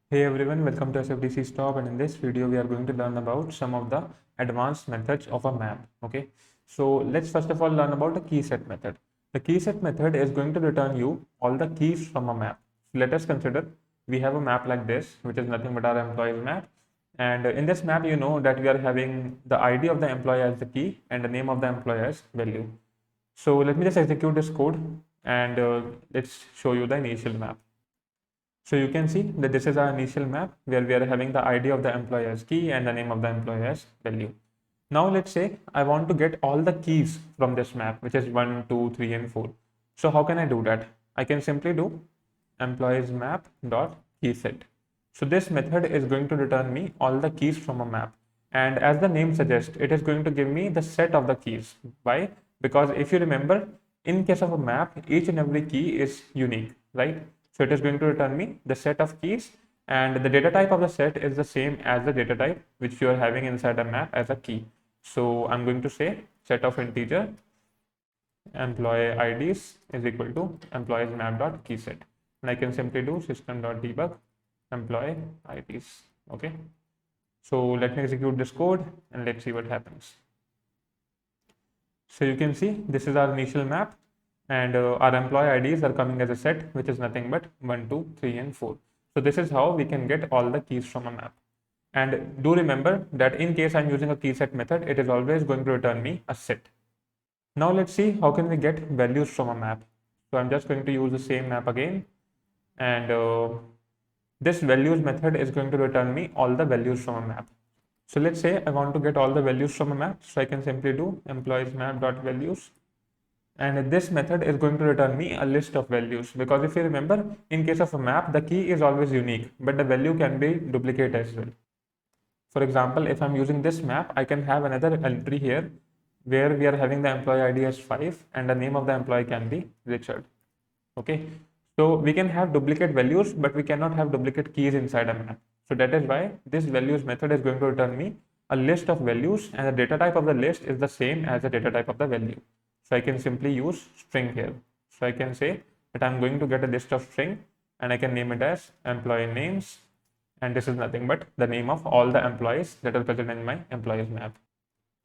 Hey everyone, welcome to SFDC Stop, and in this video we are going to learn about some of the advanced methods of a map. Okay, so let's first of all learn about the KeySet method. The KeySet method is going to return you all the keys from a map. So let us consider we have a map like this, which is nothing but our employees map. And in this map, you know that we are having the ID of the employee as the key and the name of the employee as value. So let me just execute this code and let's show you the initial map. So you can see that this is our initial map where we are having the ID of the employee as key and the name of the employee as value. Now let's say I want to get all the keys from this map, which is 1, 2, 3, and 4. So how can I do that? I can simply do employees map dot keyset. So this method is going to return me all the keys from a map. And as the name suggests, it is going to give me the set of the keys. Why? Because if you remember, in case of a map, each and every key is unique, right? So it is going to return me the set of keys, and the data type of the set is the same as the data type which you are having inside a map as a key. So I'm going to say set of integer employee IDs is equal to employees map dot keyset, and I can simply do system dot debug employee IDs. Okay, so let me execute this code and let's see what happens. So you can see this is our initial map, and our employee IDs are coming as a set, which is nothing but 1, 2, 3, and 4. So this is how we can get all the keys from a map. And do remember that in case I'm using a key set method, it is always going to return me a set. Now let's see how can we get values from a map. So I'm just going to use the same map again, and this values method is going to return me all the values from a map. So let's say I want to get all the values from a map, so I can simply do employees map dot values, and this method is going to return me a list of values, because if you remember, in case of a map, the key is always unique, but the value can be duplicate as well. For example, if I'm using this map, I can have another entry here where we are having the employee ID as 5 and the name of the employee can be Richard. Okay, so we can have duplicate values, but we cannot have duplicate keys inside a map. So that is why this values method is going to return me a list of values, and the data type of the list is the same as the data type of the value. So I can simply use string here. So I can say that I'm going to get a list of string, and I can name it as employee names, and this is nothing but the name of all the employees that are present in my employees map.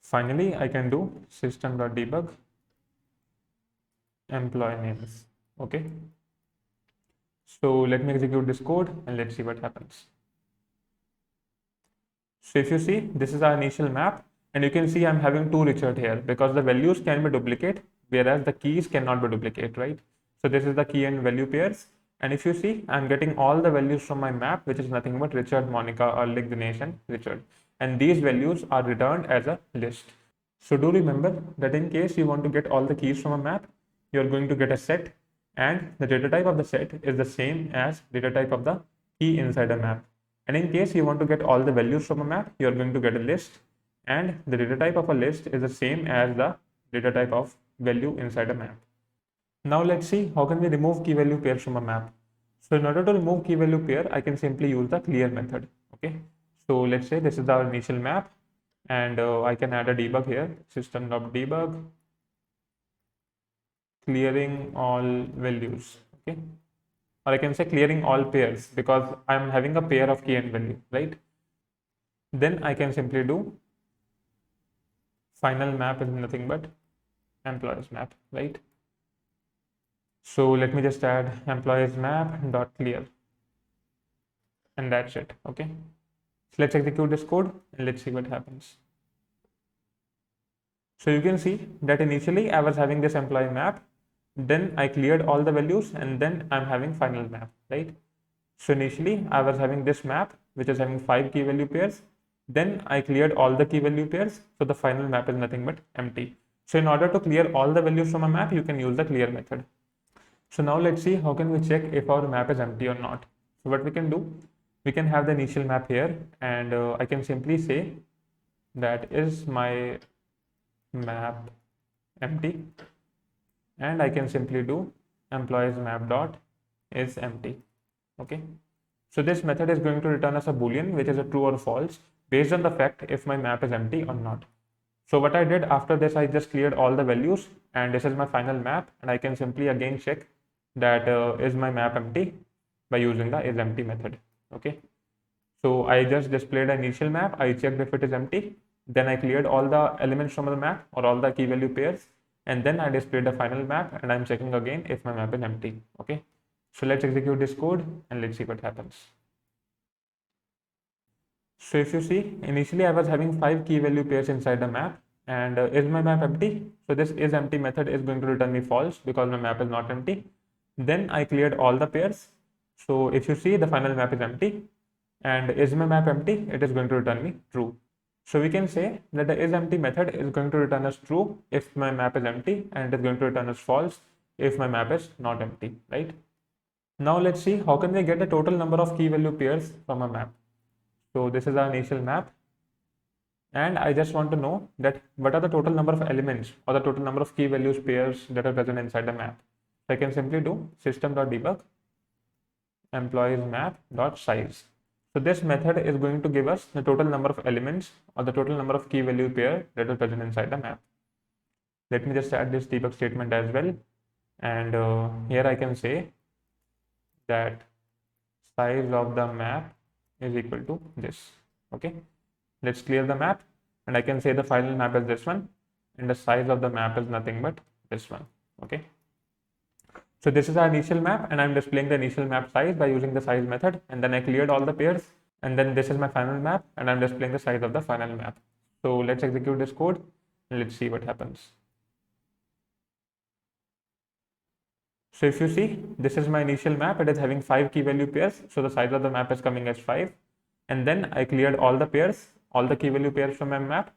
Finally, I can do system.debug employee names. Okay, so let me execute this code and let's see what happens. So if you see, this is our initial map, and you can see I'm having 2 Richard here because the values can be duplicate, whereas the keys cannot be duplicate, right? So this is the key and value pairs, and if you see, I'm getting all the values from my map, which is nothing but Richard, Monica, Erlich, Dinesh, and Richard, and these values are returned as a list. So do remember that in case you want to get all the keys from a map, you're going to get a set, and the data type of the set is the same as data type of the key inside a map. And in case you want to get all the values from a map, you're going to get a list, and the data type of a list is the same as the data type of value inside a map. Now let's see how can we remove key value pairs from a map. So in order to remove key value pair, I can simply use the clear method. Okay, so let's say this is our initial map, and I can add a debug here, system.debug clearing all values. Okay, or I can say clearing all pairs because I'm having a pair of key and value, right? Then I can simply do final map is nothing but employees map, right? So let me just add employees map dot clear, and that's it. Okay, so let's execute this code and let's see what happens. So you can see that initially I was having this employee map, then I cleared all the values, and then I'm having final map, right? So initially I was having this map which is having 5 key value pairs, then I cleared all the key value pairs, so the final map is nothing but empty. So in order to clear all the values from a map, you can use the clear method. So now let's see how can we check if our map is empty or not. So what we can do, we can have the initial map here, and I can simply say that is my map empty, and I can simply do employees map dot is empty. Okay, so this method is going to return us a boolean which is a true or false based on the fact if my map is empty or not. So what I did after this, I just cleared all the values, and this is my final map, and I can simply again check that is my map empty by using the is empty method. Okay, So I just displayed an initial map. I checked if it is empty. Then I cleared all the elements from the map or all the key value pairs. And then I displayed the final map and I'm checking again if my map is empty. Okay. So let's execute this code and let's see what happens. So if you see, initially I was having 5 key value pairs inside the map, and is my map empty? So this is empty method is going to return me false because my map is not empty. Then I cleared all the pairs. So if you see, the final map is empty, and is my map empty? It is going to return me true. So we can say that the isEmpty method is going to return us true if my map is empty, and it is going to return us false if my map is not empty, right? Now let's see how can we get the total number of key value pairs from a map. So this is our initial map, and I just want to know that what are the total number of elements or the total number of key values pairs that are present inside the map. So I can simply do system.debug employees map.size. So this method is going to give us the total number of elements or the total number of key value pair that are present inside the map. Let me just add this debug statement as well, and here I can say that size of the map is equal to this. Okay, let's clear the map, and I can say the final map is this one, and the size of the map is nothing but this one. Okay, so this is our initial map, and I'm displaying the initial map size by using the size method, and then I cleared all the pairs, and then this is my final map, and I'm displaying the size of the final map. So let's execute this code and let's see what happens. So if you see, this is my initial map. It is having 5 key value pairs. So the size of the map is coming as 5. And then I cleared all the pairs, all the key value pairs from my map.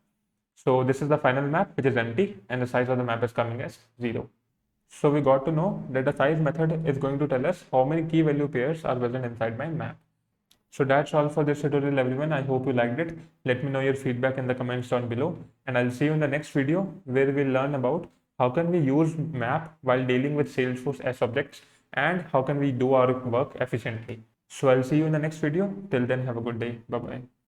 So this is the final map, which is empty, and the size of the map is coming as 0. So we got to know that the size method is going to tell us how many key value pairs are present inside my map. So that's all for this tutorial, everyone. I hope you liked it. Let me know your feedback in the comments down below, and I'll see you in the next video where we'll learn about how can we use map while dealing with Salesforce as objects, and how can we do our work efficiently. So I'll see you in the next video. Till then, have a good day. Bye bye.